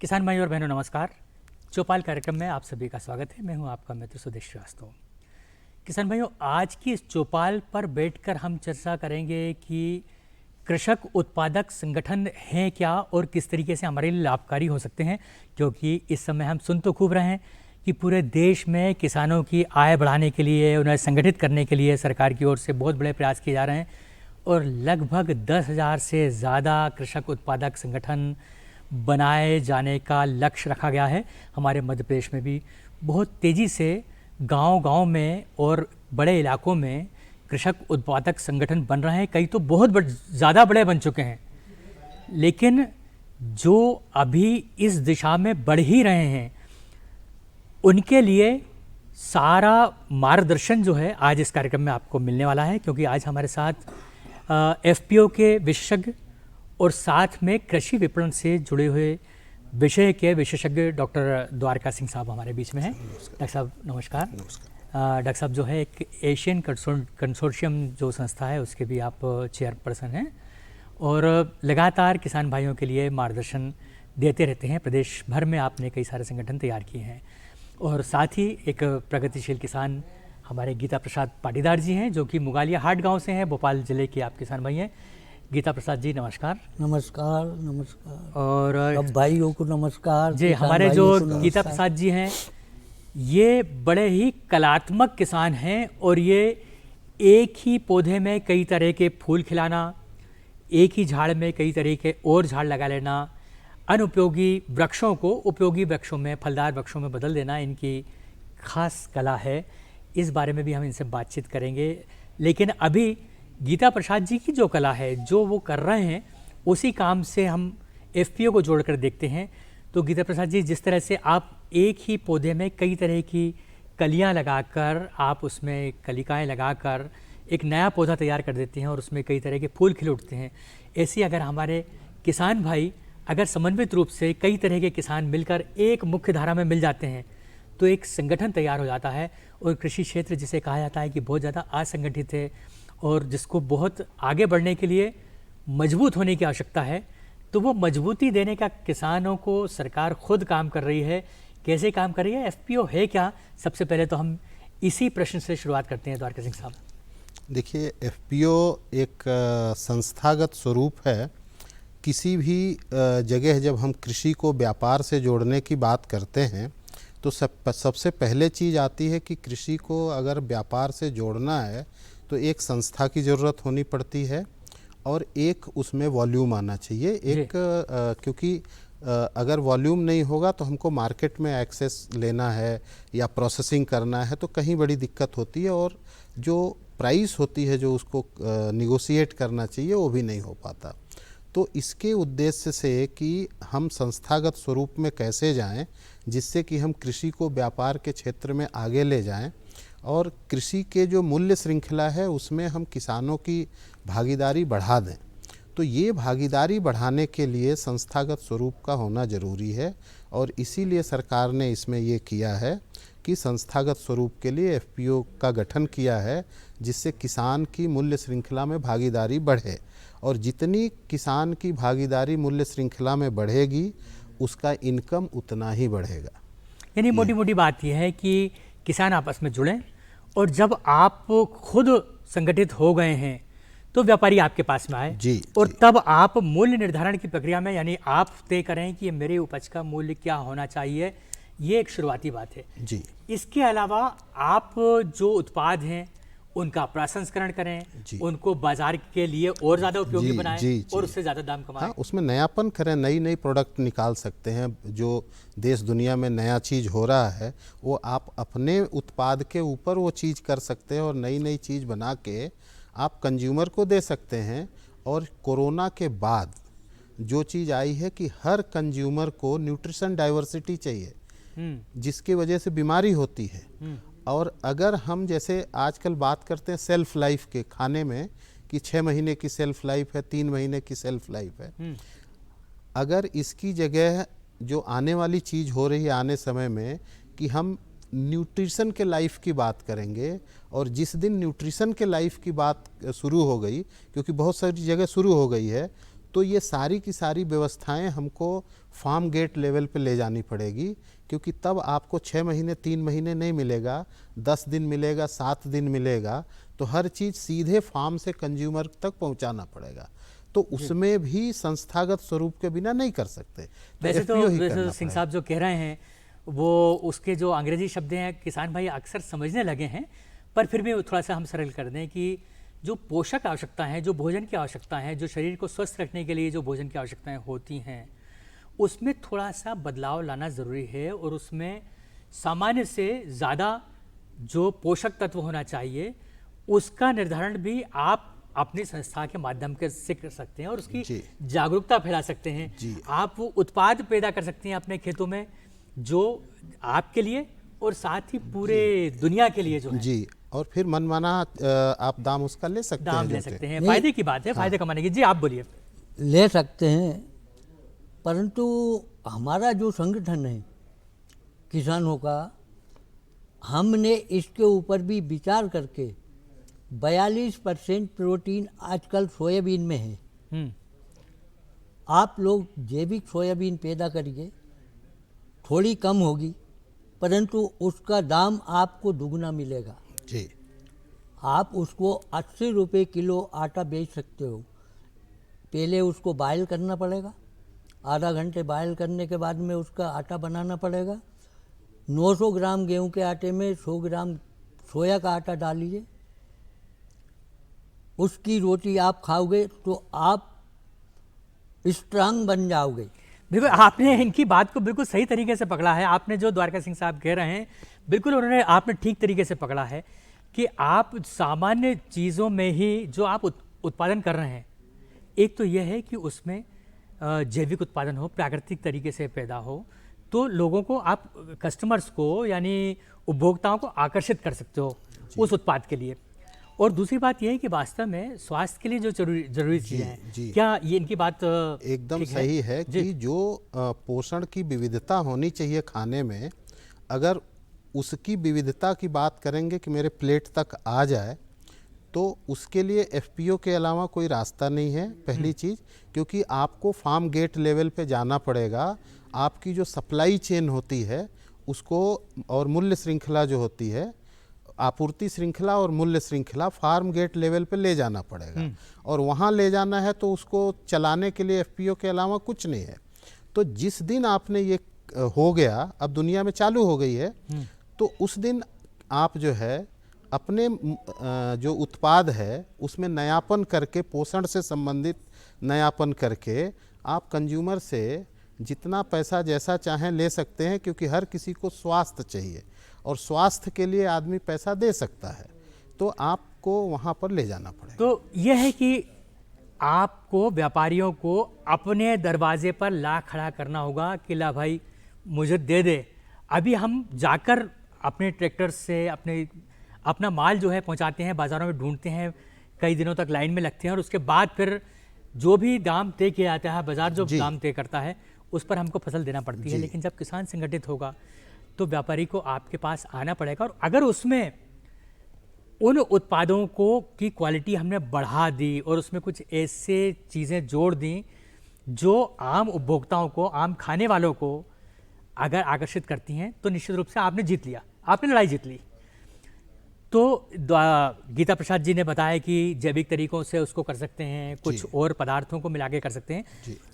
किसान भाई और बहनों नमस्कार। चौपाल कार्यक्रम में आप सभी का स्वागत है। मैं हूं आपका मित्र सुदेश श्रीवास्तव। किसान भाइयों, आज की इस चौपाल पर बैठकर हम चर्चा करेंगे कि कृषक उत्पादक संगठन हैं क्या और किस तरीके से हमारे लिए लाभकारी हो सकते हैं, क्योंकि इस समय हम सुन तो खूब रहे हैं कि पूरे देश में किसानों की आय बढ़ाने के लिए, उन्हें संगठित करने के लिए सरकार की ओर से बहुत बड़े प्रयास किए जा रहे हैं और लगभग 10,000 से ज़्यादा कृषक उत्पादक संगठन बनाए जाने का लक्ष्य रखा गया है। हमारे मध्य प्रदेश में भी बहुत तेज़ी से गांव-गांव में और बड़े इलाकों में कृषक उत्पादक संगठन बन रहे हैं। कई तो बहुत ज़्यादा बड़े बन चुके हैं, लेकिन जो अभी इस दिशा में बढ़ ही रहे हैं उनके लिए सारा मार्गदर्शन जो है आज इस कार्यक्रम में आपको मिलने वाला है, क्योंकि आज हमारे साथ एफपीओ के विशेषज्ञ और साथ में कृषि विपणन से जुड़े हुए विषय के विशेषज्ञ डॉक्टर द्वारका सिंह साहब हमारे बीच में हैं। डॉक्टर साहब नमस्कार। डॉक्टर साहब जो है एक एशियन कंसोर्शियम जो संस्था है उसके भी आप चेयरपर्सन हैं और लगातार किसान भाइयों के लिए मार्गदर्शन देते रहते हैं। प्रदेश भर में आपने कई सारे संगठन तैयार किए हैं और साथ ही एक प्रगतिशील किसान हमारे गीता प्रसाद पाटीदार जी हैं, जो कि मुगालिया हाट गाँव से हैं, भोपाल जिले के आप किसान भाई हैं। गीता प्रसाद जी नमस्कार। नमस्कार। नमस्कार और अब भाइयों को नमस्कार जी, हमारे जो गीता प्रसाद जी हैं ये बड़े ही कलात्मक किसान हैं और ये एक ही पौधे में कई तरह के फूल खिलाना, एक ही झाड़ में कई तरह के और झाड़ लगा लेना, अनुपयोगी वृक्षों को उपयोगी वृक्षों में, फलदार वृक्षों में बदल देना इनकी खास कला है। इस बारे में भी हम इनसे बातचीत करेंगे, लेकिन अभी गीता प्रसाद जी की जो कला है, जो वो कर रहे हैं, उसी काम से हम एफपीओ को जोड़कर देखते हैं। तो गीता प्रसाद जी, जिस तरह से आप एक ही पौधे में कई तरह की कलियां लगाकर, आप उसमें कलिकाएं लगाकर एक नया पौधा तैयार कर देते हैं और उसमें कई तरह के फूल खिल उठते हैं, ऐसे अगर हमारे किसान भाई अगर समन्वित रूप से कई तरह के किसान मिलकर एक मुख्य धारा में मिल जाते हैं तो एक संगठन तैयार हो जाता है। और कृषि क्षेत्र जिसे कहा जाता है कि बहुत ज़्यादा असंगठित है और जिसको बहुत आगे बढ़ने के लिए मजबूत होने की आवश्यकता है, तो वो मजबूती देने का किसानों को सरकार खुद काम कर रही है। कैसे काम कर रही है, एफपीओ है क्या? सबसे पहले तो हम इसी प्रश्न से शुरुआत करते हैं द्वारका सिंह साहब। देखिए, एफपीओ एक संस्थागत स्वरूप है। किसी भी जगह जब हम कृषि को व्यापार से जोड़ने की बात करते हैं तो सबसे पहले चीज़ आती है कि कृषि को अगर व्यापार से जोड़ना है तो एक संस्था की ज़रूरत होनी पड़ती है और एक उसमें वॉल्यूम आना चाहिए। एक क्योंकि अगर वॉल्यूम नहीं होगा तो हमको मार्केट में एक्सेस लेना है या प्रोसेसिंग करना है तो कहीं बड़ी दिक्कत होती है और जो प्राइस होती है जो उसको निगोशिएट करना चाहिए वो भी नहीं हो पाता। तो इसके उद्देश्य से कि हम संस्थागत स्वरूप में कैसे जाएं जिससे कि हम कृषि को व्यापार के क्षेत्र में आगे ले जाएं और कृषि के जो मूल्य श्रृंखला है उसमें हम किसानों की भागीदारी बढ़ा दें। तो ये भागीदारी बढ़ाने के लिए संस्थागत स्वरूप का होना ज़रूरी है और इसीलिए सरकार ने इसमें ये किया है कि संस्थागत स्वरूप के लिए एफपीओ का गठन किया है, जिससे किसान की मूल्य श्रृंखला में भागीदारी बढ़े और जितनी किसान की भागीदारी मूल्य श्रृंखला में बढ़ेगी उसका इनकम उतना ही बढ़ेगा। यानी मोटी मोटी बात यह है कि किसान आपस में जुड़ें और जब आप खुद संगठित हो गए हैं तो व्यापारी आपके पास में आए जी, और जी। तब आप मूल्य निर्धारण की प्रक्रिया में, यानी आप तय करें कि ये मेरे उपज का मूल्य क्या होना चाहिए, ये एक शुरुआती बात है जी। इसके अलावा आप जो उत्पाद हैं उनका प्रसंस्करण करें, उनको बाजार के लिए और ज़्यादा उपयोगी बनाएं और उससे ज़्यादा दाम कमाएं। हाँ, उसमें नयापन करें, नई नई प्रोडक्ट निकाल सकते हैं। जो देश दुनिया में नया चीज़ हो रहा है वो आप अपने उत्पाद के ऊपर वो चीज़ कर सकते हैं और नई नई चीज़ बना के आप कंज्यूमर को दे सकते हैं। और कोरोना के बाद जो चीज़ आई है कि हर कंज्यूमर को न्यूट्रिशन डाइवर्सिटी चाहिए, जिसकी वजह से बीमारी होती है। और अगर हम जैसे आजकल बात करते हैं सेल्फ लाइफ के खाने में कि 6 महीने की सेल्फ लाइफ है, 3 महीने की सेल्फ लाइफ है, अगर इसकी जगह जो आने वाली चीज़ हो रही है आने समय में कि हम न्यूट्रिशन के लाइफ की बात करेंगे और जिस दिन न्यूट्रिशन के लाइफ की बात शुरू हो गई, क्योंकि बहुत सारी जगह शुरू हो गई है, तो ये सारी की सारी व्यवस्थाएं हमको फार्म गेट लेवल पे ले जानी पड़ेगी, क्योंकि तब आपको 6 महीने 3 महीने नहीं मिलेगा, 10 दिन मिलेगा, 7 दिन मिलेगा। तो हर चीज़ सीधे फार्म से कंज्यूमर तक पहुंचाना पड़ेगा, तो उसमें भी संस्थागत स्वरूप के बिना नहीं कर सकते। वैसे तो FPO ही वैसे करना तो सिंह पड़ेगा। साहब जो कह रहे हैं वो उसके जो अंग्रेजी शब्द हैं किसान भाई अक्सर समझने लगे हैं, पर फिर भी थोड़ा सा हम सरल कर दें कि जो पोषक आवश्यकताएं हैं, जो भोजन की आवश्यकताएं हैं, जो शरीर को स्वस्थ रखने के लिए जो भोजन की आवश्यकताएं होती हैं, उसमें थोड़ा सा बदलाव लाना ज़रूरी है और उसमें सामान्य से ज़्यादा जो पोषक तत्व होना चाहिए उसका निर्धारण भी आप अपनी संस्था के माध्यम से कर सकते हैं और उसकी जी। जागरूकता फैला सकते हैं। जी। आप वो उत्पाद पैदा कर सकते हैं अपने खेतों में जो आपके लिए और साथ ही पूरे दुनिया के लिए जो है जी, और फिर मनमाना आप दाम उसका ले सकते हैं। दाम ले जो सकते कि- हैं। फायदे की बात है, फायदे कमाने की। जी आप बोलिए। ले सकते हैं, परंतु हमारा जो संगठन है किसानों का, हमने इसके ऊपर भी विचार करके 42% प्रोटीन आजकल सोयाबीन में है। हम्म, आप लोग जैविक सोयाबीन पैदा करिए, थोड़ी कम होगी परंतु उसका दाम आपको दुगना मिलेगा। जी आप उसको 80 रुपये किलो आटा बेच सकते हो। पहले उसको बॉयल करना पड़ेगा, आधा घंटे बॉयल करने के बाद में उसका आटा बनाना पड़ेगा। 900 ग्राम गेहूं के आटे में 100 ग्राम सोया का आटा डालिए, उसकी रोटी आप खाओगे तो आप स्ट्रांग बन जाओगे। बिल्कुल आपने इनकी बात को बिल्कुल सही तरीके से पकड़ा है। आपने जो द्वारका सिंह साहब कह रहे हैं बिल्कुल उन्होंने आपने ठीक तरीके से पकड़ा है कि आप सामान्य चीज़ों में ही जो आप उत्पादन कर रहे हैं, एक तो यह है कि उसमें जैविक उत्पादन हो, प्राकृतिक तरीके से पैदा हो, तो लोगों को आप कस्टमर्स को यानी उपभोक्ताओं को आकर्षित कर सकते हो उस उत्पाद के लिए। और दूसरी बात यह है कि वास्तव में स्वास्थ्य के लिए जो जरूरी चीज़ें हैं, जी। क्या ये इनकी बात एकदम ठीक सही है जी। कि जो पोषण की विविधता होनी चाहिए खाने में, अगर उसकी विविधता की बात करेंगे कि मेरे प्लेट तक आ जाए, तो उसके लिए FPO के अलावा कोई रास्ता नहीं है। पहली चीज़, क्योंकि आपको फार्म गेट लेवल पे जाना पड़ेगा, आपकी जो सप्लाई चेन होती है उसको, और मूल्य श्रृंखला जो होती है, आपूर्ति श्रृंखला और मूल्य श्रृंखला फार्म गेट लेवल पे ले जाना पड़ेगा, और वहाँ ले जाना है तो उसको चलाने के लिए FPO के अलावा कुछ नहीं है। तो जिस दिन आपने ये हो गया, अब दुनिया में चालू हो गई है, तो उस दिन आप जो है अपने जो उत्पाद है उसमें नयापन करके, पोषण से संबंधित नयापन करके आप कंज्यूमर से जितना पैसा जैसा चाहें ले सकते हैं, क्योंकि हर किसी को स्वास्थ्य चाहिए और स्वास्थ्य के लिए आदमी पैसा दे सकता है, तो आपको वहाँ पर ले जाना पड़ेगा। तो यह है कि आपको व्यापारियों को अपने दरवाजे पर ला खड़ा करना होगा कि ला भाई मुझे दे दे। अभी हम जाकर अपने ट्रैक्टर से अपना माल जो है पहुंचाते हैं, बाज़ारों में ढूंढते हैं, कई दिनों तक लाइन में लगते हैं और उसके बाद फिर जो भी दाम तय किया जाता है, बाज़ार जो दाम तय करता है उस पर हमको फसल देना पड़ती है। लेकिन जब किसान संगठित होगा तो व्यापारी को आपके पास आना पड़ेगा, और अगर उसमें उन उत्पादों को की क्वालिटी हमने बढ़ा दी और उसमें कुछ ऐसे चीज़ें जोड़ दी जो आम उपभोक्ताओं को, आम खाने वालों को अगर आकर्षित करती हैं, तो निश्चित रूप से आपने जीत लिया, आपने लड़ाई जीत ली। तो गीता प्रसाद जी ने बताया कि जैविक तरीकों से उसको कर सकते हैं, कुछ और पदार्थों को मिला के कर सकते हैं,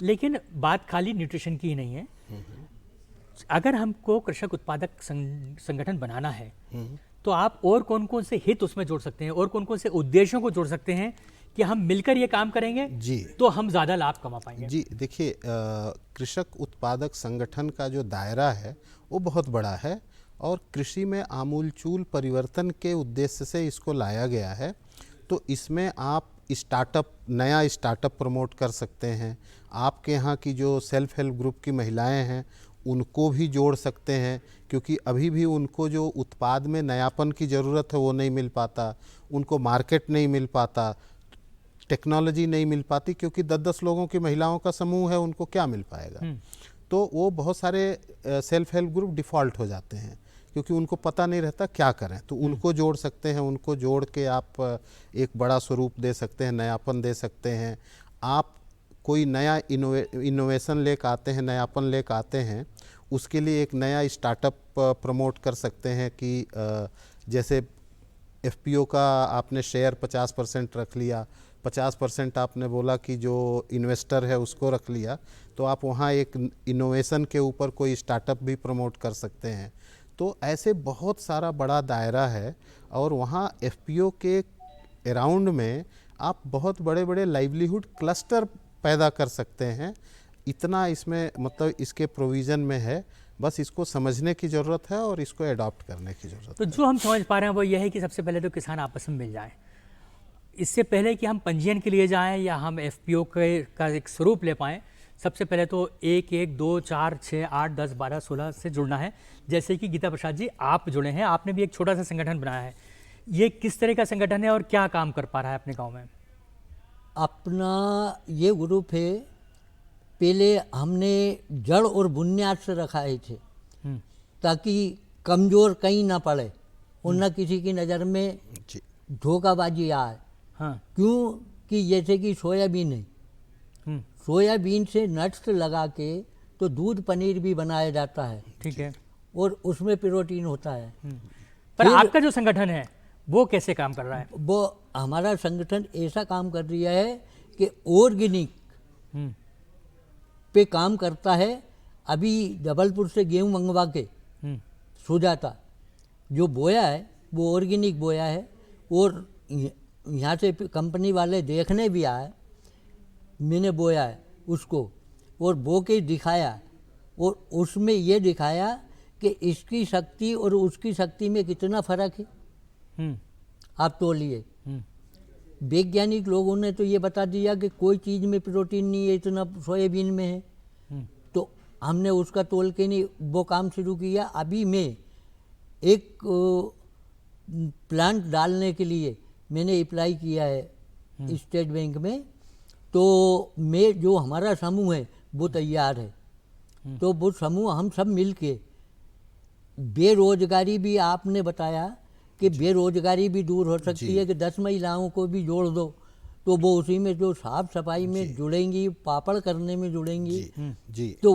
लेकिन बात खाली न्यूट्रिशन की ही नहीं है। अगर हमको कृषक उत्पादक संगठन बनाना है तो आप और कौन कौन से हित उसमें जोड़ सकते हैं और कौन कौन से उद्देश्यों को जोड़ सकते हैं कि हम मिलकर ये काम करेंगे जी, तो हम ज़्यादा लाभ कमा पाएंगे? जी देखिए, कृषक उत्पादक संगठन का जो दायरा है वो बहुत बड़ा है और कृषि में आमूलचूल परिवर्तन के उद्देश्य से इसको लाया गया है। तो इसमें आप नया स्टार्टअप प्रमोट कर सकते हैं, आपके यहाँ की जो सेल्फ हेल्प ग्रुप की महिलाएं हैं उनको भी जोड़ सकते हैं, क्योंकि अभी भी उनको जो उत्पाद में नयापन की ज़रूरत है वो नहीं मिल पाता, उनको मार्केट नहीं मिल पाता, टेक्नोलॉजी नहीं मिल पाती, क्योंकि 10-10 लोगों की महिलाओं का समूह है, उनको क्या मिल पाएगा। तो वो बहुत सारे सेल्फ हेल्प ग्रुप डिफ़ॉल्ट हो जाते हैं क्योंकि उनको पता नहीं रहता क्या करें। तो उनको जोड़ सकते हैं, उनको जोड़ के आप एक बड़ा स्वरूप दे सकते हैं, नयापन दे सकते हैं। आप कोई नया इनोवेशन लेकर आते हैं, नयापन लेकर आते हैं, उसके लिए एक नया स्टार्टअप प्रमोट कर सकते हैं कि जैसे एफपीओ का आपने शेयर 50% रख लिया, 50% आपने बोला कि जो इन्वेस्टर है उसको रख लिया, तो आप वहाँ एक इनोवेशन के ऊपर कोई स्टार्टअप भी प्रमोट कर सकते हैं। तो ऐसे बहुत सारा बड़ा दायरा है और वहाँ एफपीओ के अराउंड में आप बहुत बड़े बड़े लाइवलीहुड क्लस्टर पैदा कर सकते हैं। इतना इसमें मतलब इसके प्रोविज़न में है, बस इसको समझने की ज़रूरत है और इसको अडॉप्ट करने की ज़रूरत है। तो जो हम समझ पा रहे हैं वो यह है कि सबसे पहले तो किसान आपस में मिल जाएं। इससे पहले कि हम पंजीयन के लिए जाएं या हम एफपीओ का एक स्वरूप ले पाएँ, सबसे पहले तो 1, 1, 2, 4, 6, 8, 10, 12, 16 से जुड़ना है। जैसे कि गीता प्रसाद जी आप जुड़े हैं, आपने भी एक छोटा सा संगठन बनाया है। ये किस तरह का संगठन है और क्या काम कर पा रहा है अपने गांव में? अपना ये ग्रुप है, पहले हमने जड़ और बुनियाद से रखाए थे ताकि कमज़ोर कहीं ना पड़े और न किसी की नज़र में जी धोखाबाजी आए। हाँ। क्यों कि जैसे कि सोयाबीन है, सोयाबीन से नट्स लगा के तो दूध पनीर भी बनाया जाता है, ठीक है। और उसमें प्रोटीन होता है। पर आपका जो संगठन है वो कैसे काम कर रहा है? वो हमारा संगठन ऐसा काम कर रहा है कि ऑर्गेनिक पे काम करता है। अभी जबलपुर से गेहूं मंगवा के सुजाता जो बोया है वो ऑर्गेनिक बोया है, और यहाँ से कंपनी वाले देखने भी आए, मैंने बोया है उसको और बो के दिखाया, और उसमें ये दिखाया कि इसकी शक्ति और उसकी शक्ति में कितना फर्क है। आप तोलिए, वैज्ञानिक लोगों ने तो ये बता दिया कि कोई चीज़ में प्रोटीन नहीं है, इतना सोयाबीन में है। तो हमने उसका तोल के नहीं वो काम शुरू किया। अभी मैं एक प्लांट डालने के लिए मैंने अप्लाई किया है स्टेट बैंक में, तो मैं जो हमारा समूह है वो तैयार है। तो वो समूह हम सब मिल के, बेरोजगारी भी आपने बताया कि बेरोजगारी भी दूर हो सकती है कि 10 महिलाओं को भी जोड़ दो तो वो उसी में जो साफ सफाई में जुड़ेंगी, पापड़ करने में जुड़ेंगी, जी तो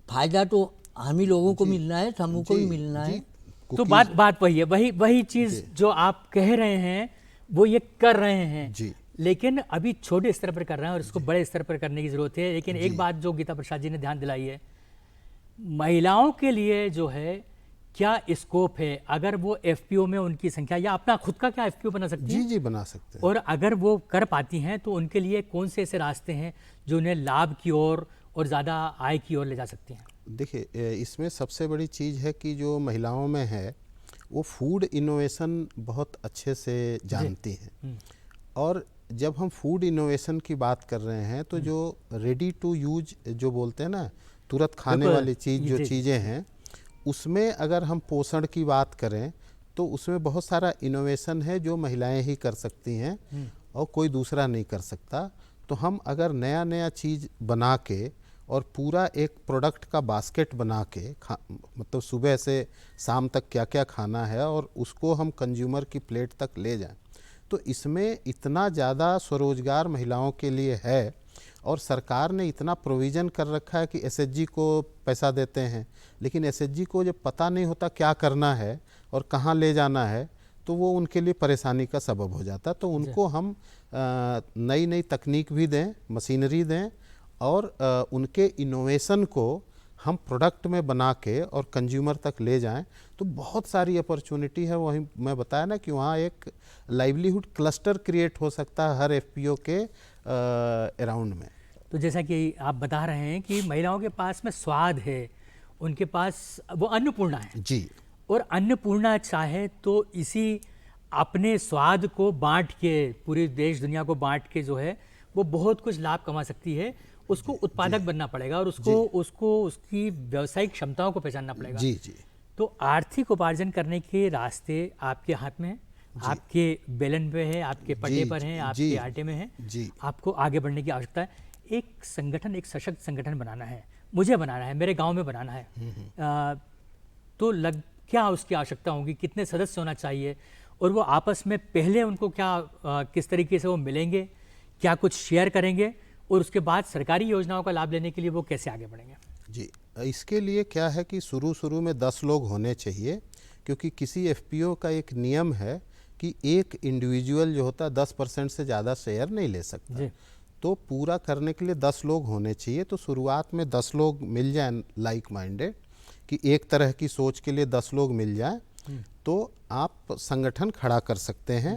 फायदा तो हम ही लोगों को मिलना है, समूह को भी मिलना है। तो बात वही है, वही चीज जो आप कह रहे हैं वो ये कर रहे हैं जी, लेकिन अभी छोटे स्तर पर कर रहे हैं और इसको बड़े स्तर पर करने की जरूरत है। लेकिन एक बात जो गीता प्रसाद जी ने ध्यान दिलाई है, महिलाओं के लिए जो है क्या स्कोप है? अगर वो एफपीओ में उनकी संख्या या अपना खुद का क्या एफपीओ बना सकती हैं? जी बना सकते हैं। और अगर वो कर पाती हैं तो उनके लिए कौन से ऐसे रास्ते हैं जो उन्हें लाभ की ओर और ज़्यादा आय की ओर ले जा सकती हैं? देखिए, इसमें सबसे बड़ी चीज़ है कि जो महिलाओं में है वो फूड इनोवेशन बहुत अच्छे से जानती हैं। और जब हम फूड इनोवेशन की बात कर रहे हैं तो जो रेडी टू यूज जो बोलते हैं ना, तुरंत खाने वाली चीज़ जो चीज़ें हैं, उसमें अगर हम पोषण की बात करें तो उसमें बहुत सारा इनोवेशन है जो महिलाएं ही कर सकती हैं और कोई दूसरा नहीं कर सकता। तो हम अगर नया नया चीज़ बना के और पूरा एक प्रोडक्ट का बास्केट बना के मतलब सुबह से शाम तक क्या क्या खाना है और उसको हम कंज्यूमर की प्लेट तक ले जाएं, तो इसमें इतना ज़्यादा स्वरोजगार महिलाओं के लिए है। और सरकार ने इतना प्रोविज़न कर रखा है कि एसएचजी को पैसा देते हैं, लेकिन एसएचजी को जब पता नहीं होता क्या करना है और कहाँ ले जाना है तो वो उनके लिए परेशानी का सबब हो जाता। तो उनको हम नई नई तकनीक भी दें, मशीनरी दें और उनके इनोवेशन को हम प्रोडक्ट में बना के और कंज्यूमर तक ले जाएं, तो बहुत सारी अपॉर्चुनिटी है। वहीं मैं बताया ना कि वहाँ एक लाइवलीहुड क्लस्टर क्रिएट हो सकता है हर एफपीओ के अराउंड में। तो जैसा कि आप बता रहे हैं कि महिलाओं के पास में स्वाद है, उनके पास वो अन्नपूर्णा है जी, और अन्नपूर्णा चाहे तो इसी अपने स्वाद को बांट के पूरे देश दुनिया को बांट के जो है वो बहुत कुछ लाभ कमा सकती है। उसको उत्पादक बनना पड़ेगा और उसको उसकी व्यावसायिक क्षमताओं को पहचानना पड़ेगा। जी जी। तो आर्थिक उपार्जन करने के रास्ते आपके हाथ में हैं, आपके बेलन पे है, आपके पट्टे पर हैं, आपके आटे में है। आपको आगे बढ़ने की आवश्यकता है। एक संगठन, एक सशक्त संगठन बनाना है, मुझे बनाना है, मेरे गांव में बनाना है, तो क्या उसकी आवश्यकता होगी, कितने सदस्य होना चाहिए और वो आपस में पहले उनको क्या किस तरीके से वो मिलेंगे, क्या कुछ शेयर करेंगे, और उसके बाद सरकारी योजनाओं का लाभ लेने के लिए वो कैसे आगे बढ़ेंगे? जी, इसके लिए क्या है कि शुरू में 10 लोग होने चाहिए, क्योंकि किसी एफपीओ का एक नियम है कि एक इंडिविजुअल जो होता है 10% से ज़्यादा शेयर नहीं ले सकता। जी। तो पूरा करने के लिए 10 लोग होने चाहिए। तो शुरुआत में 10 लोग मिल जाएं लाइक माइंडेड, कि एक तरह की सोच के लिए 10 लोग मिल जाएं, तो आप संगठन खड़ा कर सकते हैं।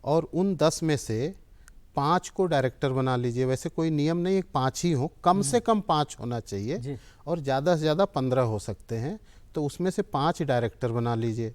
और उन 10 में से 5 को डायरेक्टर बना लीजिए। वैसे कोई नियम नहीं है 5 ही हो, कम से कम 5 होना चाहिए और ज़्यादा से ज़्यादा 15 हो सकते हैं। तो उसमें से 5 डायरेक्टर बना लीजिए,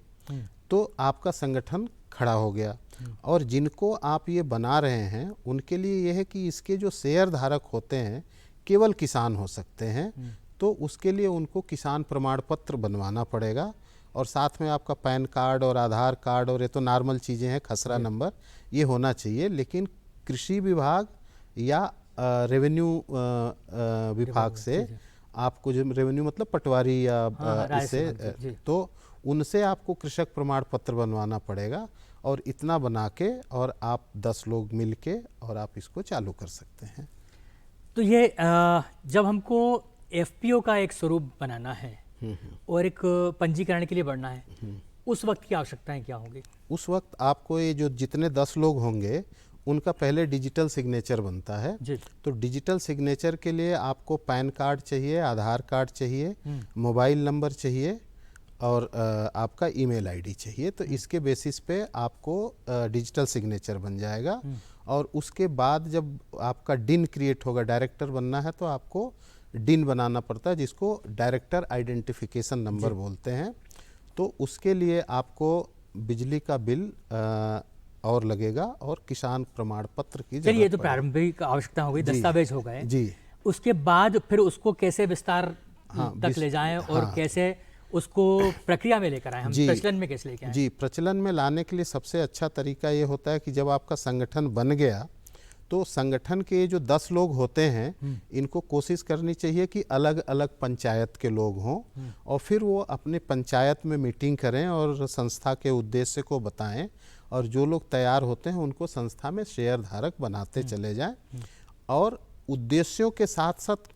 तो आपका संगठन खड़ा हो गया। और जिनको आप ये बना रहे हैं उनके लिए ये है कि इसके जो शेयर धारक होते हैं केवल किसान हो सकते हैं। तो उसके लिए उनको किसान प्रमाण पत्र बनवाना पड़ेगा, और साथ में आपका पैन कार्ड और आधार कार्ड और ये तो नॉर्मल चीज़ें हैं, खसरा नंबर ये होना चाहिए। लेकिन कृषि विभाग या रेवेन्यू विभाग से आपको, जो रेवेन्यू मतलब पटवारी या इससे, तो उनसे आपको कृषक प्रमाण पत्र बनवाना पड़ेगा। और इतना बना के और आप 10 लोग मिल के और आप इसको चालू कर सकते हैं। तो ये जब हमको एफपीओ का एक स्वरूप बनाना है और एक पंजीकरण के लिए बढ़ना है, उस वक्त की आवश्यकताएं क्या होंगी? उस वक्त आपको ये जो जितने 10 लोग होंगे उनका पहले डिजिटल सिग्नेचर बनता है। तो डिजिटल सिग्नेचर के लिए आपको पैन कार्ड चाहिए, आधार कार्ड चाहिए, मोबाइल नंबर चाहिए और आपका ईमेल आईडी चाहिए। तो इसके बेसिस पे आपको डिजिटल सिग्नेचर बन जाएगा। और उसके बाद जब आपका डिन क्रिएट होगा, डायरेक्टर बनना है तो आपको डिन बनाना पड़ता है, जिसको डायरेक्टर आइडेंटिफिकेशन नंबर बोलते हैं। तो उसके लिए आपको बिजली का बिल और लगेगा और किसान प्रमाण पत्र की चलिए, ये तो प्रारंभिक आवश्यकता हो गई, दस्तावेज हो गए जी। उसके बाद फिर उसको कैसे विस्तार तक ले जाएं और कैसे उसको प्रक्रिया में लेकर आए, हम प्रचलन में कैसे लेकर आए? जी, प्रचलन में लाने के लिए सबसे अच्छा तरीका ये होता है कि जब आपका संगठन बन गया तो संगठन के जो 10 लोग होते हैं इनको कोशिश करनी चाहिए कि अलग अलग पंचायत के लोग हों, और फिर वो अपने पंचायत में मीटिंग करें और संस्था के उद्देश्य को बताएं, और जो लोग तैयार होते हैं उनको संस्था में शेयर धारक बनाते चले जाएं। और उद्देश्यों के साथ साथ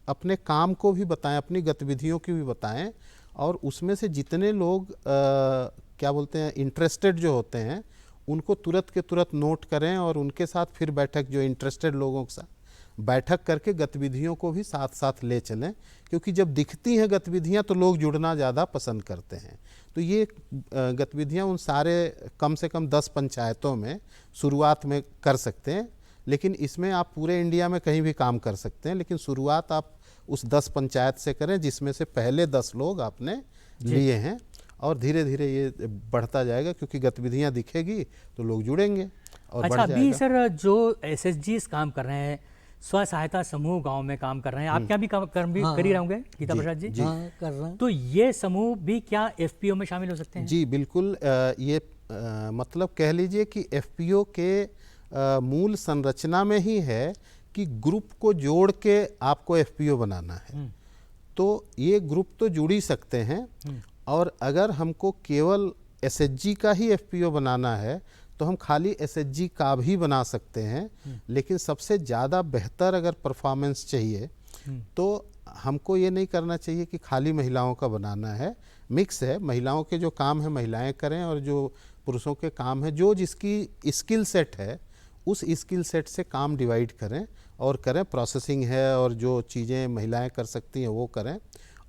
अपने काम को भी बताएं, अपनी गतिविधियों की भी बताएं। और उसमें से जितने लोग क्या बोलते हैं इंटरेस्टेड जो होते हैं उनको तुरंत के तुरंत नोट करें, और उनके साथ फिर बैठक, जो इंटरेस्टेड लोगों के साथ बैठक करके गतिविधियों को भी साथ साथ ले चलें। क्योंकि जब दिखती हैं गतिविधियां तो लोग जुड़ना ज़्यादा पसंद करते हैं। तो ये गतिविधियां उन सारे कम से कम 10 पंचायतों में शुरुआत में कर सकते हैं। लेकिन इसमें आप पूरे इंडिया में कहीं भी काम कर सकते हैं, लेकिन शुरुआत आप उस 10 पंचायत से करें जिसमें से पहले 10 लोग आपने लिए हैं, और धीरे धीरे ये बढ़ता जाएगा। क्योंकि गतिविधियां दिखेगी तो लोग जुड़ेंगे और अच्छा, बढ़ जाएगा। अभी सर जो एसएचजीज काम कर रहे हैं, स्व सहायता समूह गांव में काम कर रहे हैं, आप क्या भी काम कर ही रहे होंगे गीता प्रसाद जी? हाँ, कर रहे हैं। तो ये समूह भी क्या एफपीओ में शामिल हो सकते हैं? जी बिल्कुल। ये मतलब कह लीजिए कि एफपीओ के मूल संरचना में ही है कि ग्रुप को जोड़ के आपको एफपीओ बनाना है। तो ये ग्रुप तो जुड़ ही सकते हैं, और अगर हमको केवल एसएचजी का ही एफपीओ बनाना है तो हम खाली एसएचजी का भी बना सकते हैं। लेकिन सबसे ज़्यादा बेहतर अगर परफॉर्मेंस चाहिए तो हमको ये नहीं करना चाहिए कि खाली महिलाओं का बनाना है, मिक्स है। महिलाओं के जो काम है महिलाएं करें, और जो पुरुषों के काम है, जो जिसकी स्किल सेट है उस स्किल सेट से काम डिवाइड करें और करें। प्रोसेसिंग है और जो चीज़ें महिलाएं कर सकती हैं वो करें,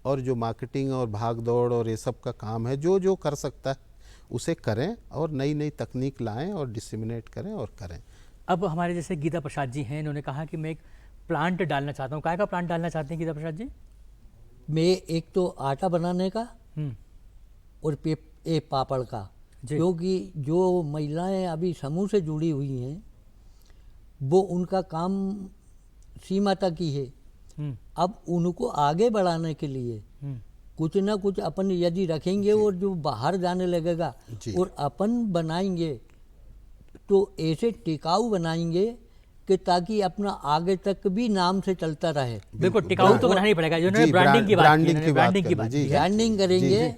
और जो मार्केटिंग और भाग दौड़ और ये सब का काम है जो जो कर सकता है उसे करें, और नई नई तकनीक लाएं और डिसिमिनेट करें और करें। अब हमारे जैसे गीता प्रसाद जी हैं, इन्होंने कहा कि मैं एक प्लांट डालना चाहता हूँ। काय का प्लांट डालना चाहते हैं गीता प्रसाद जी? मैं एक तो आटा बनाने का और पापड़ का, क्योंकि जो महिलाएं अभी समूह से जुड़ी हुई हैं वो उनका काम सीमा तक ही है। अब उनको आगे बढ़ाने के लिए कुछ ना कुछ अपन यदि रखेंगे और जो बाहर जाने लगेगा और अपन बनाएंगे तो ऐसे टिकाऊ बनाएंगे कि ताकि अपना आगे तक भी नाम से चलता रहे। बिल्कुल, टिकाऊ तो बनाना ही पड़ेगा। ब्रांडिंग की बात की, ब्रांडिंग करेंगे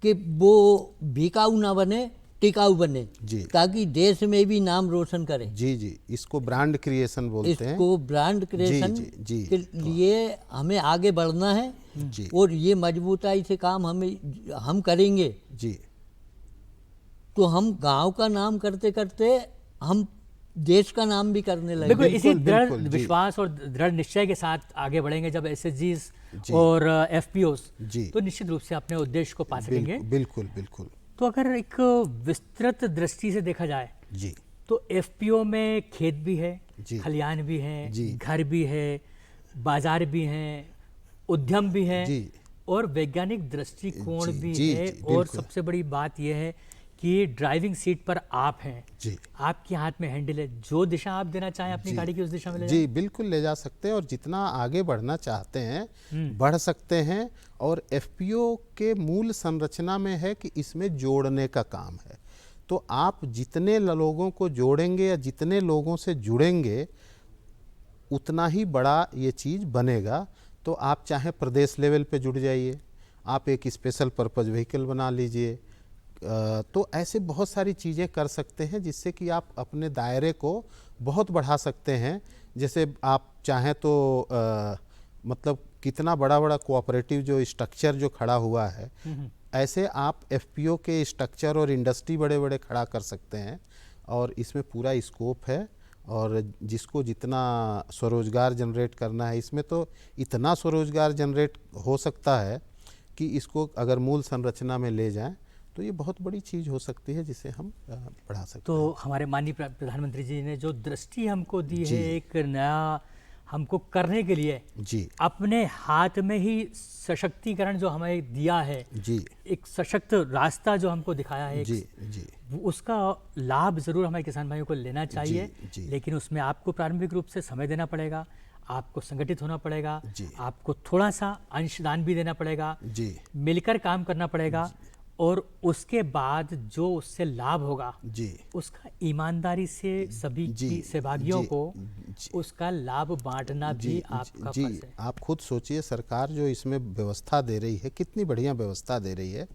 कि वो बिकाऊ ना बने, टिकाऊ बने, जी ताकि देश में भी नाम रोशन करें। जी जी, इसको ब्रांड क्रिएशन बोलते हैं। इसको ब्रांड क्रिएशन जी के लिए हमें आगे बढ़ना है जी और ये मजबूताई से काम हम करेंगे जी तो हम गांव का नाम करते करते हम देश का नाम भी करने लगे। बिल्कुल, इसी बिल्कुल, दृढ़ बिल्कुल, जी। विश्वास और दृढ़ निश्चय के साथ आगे बढ़ेंगे जब एसएचजीज जी। और एफपीओस, जी। तो निश्चित रूप से अपने उद्देश्य को पा सकेंगे। बिल्कुल बिल्कुल। तो अगर एक विस्तृत दृष्टि से देखा जाए जी तो एफपीओ में खेत भी है, जी। खलियान भी है, जी। घर भी है, बाजार भी हैं, उद्यम भी है जी। और वैज्ञानिक दृष्टिकोण जी, भी जी, है। जी, और बिल्कुल। सबसे बड़ी बात यह है कि ड्राइविंग सीट पर आप हैं, जी आपके हाथ में हैंडल है, जो दिशा आप देना चाहें अपनी जी। गाड़ी की उस दिशा में ले जी बिल्कुल ले जा सकते हैं, और जितना आगे बढ़ना चाहते हैं बढ़ सकते हैं। और एफपीओ के मूल संरचना में है कि इसमें जोड़ने का काम है। तो आप जितने लोगों को जोड़ेंगे या जितने लोगों से जुड़ेंगे उतना ही बड़ा ये चीज़ बनेगा। तो आप चाहे प्रदेश लेवल पे जुड़ जाइए, आप एक स्पेशल पर्पज़ व्हीकल बना लीजिए, तो ऐसे बहुत सारी चीज़ें कर सकते हैं जिससे कि आप अपने दायरे को बहुत बढ़ा सकते हैं। जैसे आप चाहें तो मतलब कितना बड़ा बड़ा कोऑपरेटिव जो स्ट्रक्चर जो खड़ा हुआ है, ऐसे आप एफपीओ के स्ट्रक्चर और इंडस्ट्री बड़े बड़े खड़ा कर सकते हैं। और इसमें पूरा स्कोप है, और जिसको जितना स्वरोजगार जनरेट करना है, इसमें तो इतना स्वरोजगार जनरेट हो सकता है कि इसको अगर मूल संरचना में ले जाएं तो ये बहुत बड़ी चीज़ हो सकती है जिसे हम बढ़ा सकते तो हैं। हमारे माननीय प्रधानमंत्री जी ने जो दृष्टि हमको दी जी। है एक नया हमको करने के लिए, जी अपने हाथ में ही सशक्तिकरण जो हमें दिया है, जी एक सशक्त रास्ता जो हमको दिखाया है, जी जी उसका लाभ ज़रूर हमारे किसान भाइयों को लेना चाहिए। जी। लेकिन उसमें आपको प्रारंभिक रूप से समय देना पड़ेगा, आपको संगठित होना पड़ेगा, जी। आपको थोड़ा सा अंशदान भी देना पड़ेगा, जी मिलकर काम करना पड़ेगा, और उसके बाद जो उससे लाभ होगा जी उसका ईमानदारी से सभी जी, की सहभागियों जी, को जी। उसका लाभ बांटना भी आपका जी फर्ज है। आप खुद सोचिए, सरकार जो इसमें व्यवस्था दे रही है, कितनी बढ़िया व्यवस्था दे रही है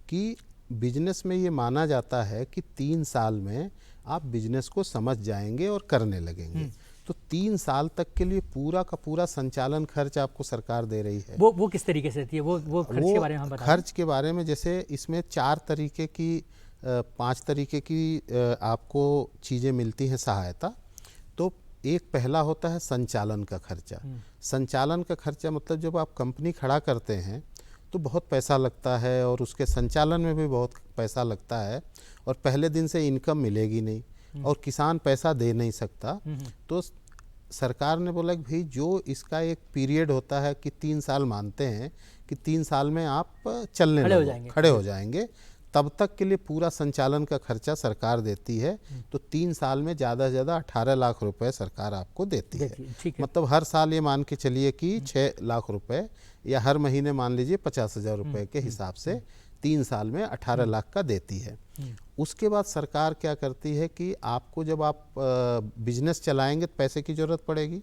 कि बिजनेस में ये माना जाता है कि 3 साल में आप बिजनेस को समझ जाएंगे और करने लगेंगे। तो 3 साल तक के लिए पूरा का पूरा संचालन खर्च आपको सरकार दे रही है। वो किस तरीके से रहती है, वो खर्च के बारे में हम बता खर्च के बारे में, जैसे इसमें 4 तरीके की 5 तरीके की आपको चीज़ें मिलती हैं सहायता। तो एक पहला होता है संचालन का खर्चा। संचालन का खर्चा मतलब जब आप कंपनी खड़ा करते हैं तो बहुत पैसा लगता है, और उसके संचालन में भी बहुत पैसा लगता है, और पहले दिन से इनकम मिलेगी नहीं, और किसान पैसा दे नहीं सकता। तो सरकार ने बोला कि भाई जो इसका एक पीरियड होता है कि 3 साल मानते हैं कि 3 साल में आप चलने खड़े हो जाएंगे, तब तक के लिए पूरा संचालन का खर्चा सरकार देती है। तो 3 साल में ज़्यादा से ज़्यादा 18 लाख रुपए सरकार आपको देती है। मतलब हर साल ये मान के चलिए कि 6 लाख रुपए, या हर महीने मान लीजिए 50,000 रुपये के हिसाब से 3 साल में 18 लाख का देती है। उसके बाद सरकार क्या करती है कि आपको जब आप बिजनेस चलाएंगे तो पैसे की ज़रूरत पड़ेगी।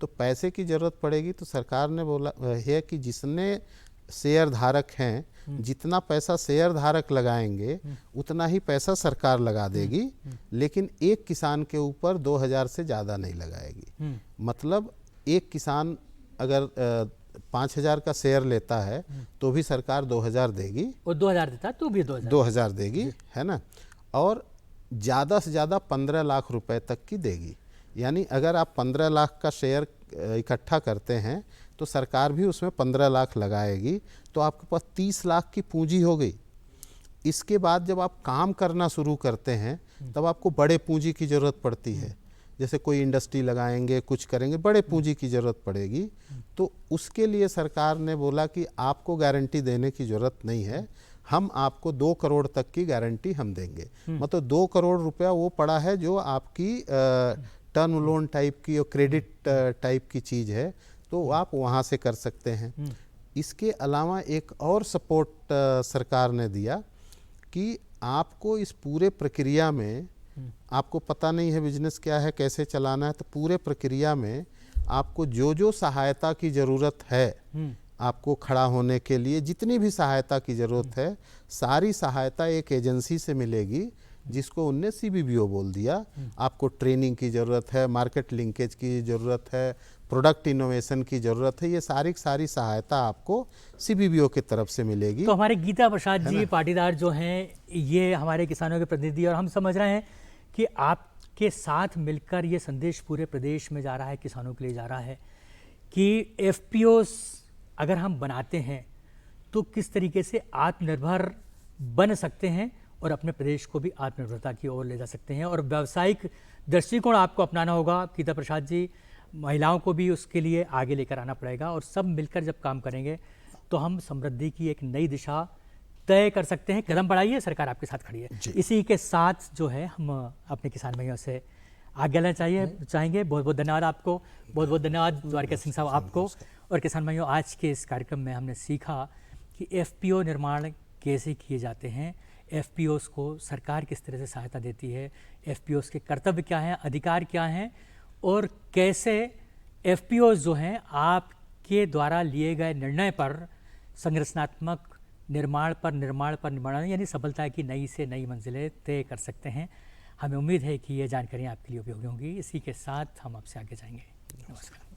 तो पैसे की ज़रूरत पड़ेगी तो सरकार ने बोला है कि जिसने शेयर धारक हैं, जितना पैसा शेयर धारक लगाएंगे उतना ही पैसा सरकार लगा देगी, लेकिन एक किसान के ऊपर 2,000 से ज़्यादा नहीं लगाएगी। मतलब एक किसान अगर 5,000 का शेयर लेता है तो भी सरकार 2,000 देगी, और 2,000 देता तो भी 2,000 देगी, है ना। और ज़्यादा से ज़्यादा 15 लाख रुपए तक की देगी। यानी अगर आप 15 लाख का शेयर इकट्ठा करते हैं तो सरकार भी उसमें 15 लाख लगाएगी, तो आपके पास 30 लाख की पूंजी हो गई। इसके बाद जब आप काम करना शुरू करते हैं तब आपको बड़े पूंजी की ज़रूरत पड़ती है। जैसे कोई इंडस्ट्री लगाएंगे, कुछ करेंगे, बड़े पूंजी की ज़रूरत पड़ेगी। तो उसके लिए सरकार ने बोला कि आपको गारंटी देने की ज़रूरत नहीं है, हम आपको 2 करोड़ तक की गारंटी हम देंगे। मतलब 2 करोड़ रुपया वो पड़ा है जो आपकी टर्म लोन टाइप की और क्रेडिट टाइप की चीज़ है, तो आप वहाँ से कर सकते हैं। इसके अलावा एक और सपोर्ट सरकार ने दिया कि आपको इस पूरे प्रक्रिया में, आपको पता नहीं है बिजनेस क्या है, कैसे चलाना है, तो पूरे प्रक्रिया में आपको जो जो सहायता की ज़रूरत है आपको खड़ा होने के लिए जितनी भी सहायता की ज़रूरत है, सारी सहायता एक एजेंसी से मिलेगी जिसको उनने CBBO बोल दिया। आपको ट्रेनिंग की ज़रूरत है, मार्केट लिंकेज की ज़रूरत है, प्रोडक्ट इनोवेशन की ज़रूरत है, ये सारी सहायता आपको CBBO की तरफ से मिलेगी। तो हमारे गीता प्रसाद जी पाटीदार जो हैं, ये हमारे किसानों के प्रतिनिधि, और हम समझ रहे हैं कि आपके साथ मिलकर ये संदेश पूरे प्रदेश में जा रहा है, किसानों के लिए जा रहा है कि FPOs अगर हम बनाते हैं तो किस तरीके से आत्मनिर्भर बन सकते हैं और अपने प्रदेश को भी आत्मनिर्भरता की ओर ले जा सकते हैं। और व्यावसायिक दृष्टिकोण आपको अपनाना होगा गीता प्रसाद जी, महिलाओं को भी उसके लिए आगे लेकर आना पड़ेगा, और सब मिलकर जब काम करेंगे तो हम समृद्धि की एक नई दिशा तय कर सकते हैं। कदम बढ़ाइए, सरकार आपके साथ खड़ी है। इसी के साथ जो है हम अपने किसान भाइयों से आगे लेना चाहेंगे। बहुत बहुत धन्यवाद आपको, बहुत बहुत धन्यवाद द्वारका सिंह साहब आपको। और किसान भाइयों, आज के इस कार्यक्रम में हमने सीखा कि FPO निर्माण कैसे किए जाते हैं, FPOs को सरकार किस तरह से सहायता देती है, FPOs के कर्तव्य क्या हैं, अधिकार क्या हैं, और कैसे FPOs जो हैं आपके द्वारा लिए गए निर्णय पर संरचनात्मक निर्माण यानी सफलता की नई से नई मंजिलें तय कर सकते हैं। हमें उम्मीद है कि ये जानकारियाँ आपके लिए उपयोगी होंगी। इसी के साथ हम आपसे आगे जाएंगे। नमस्कार।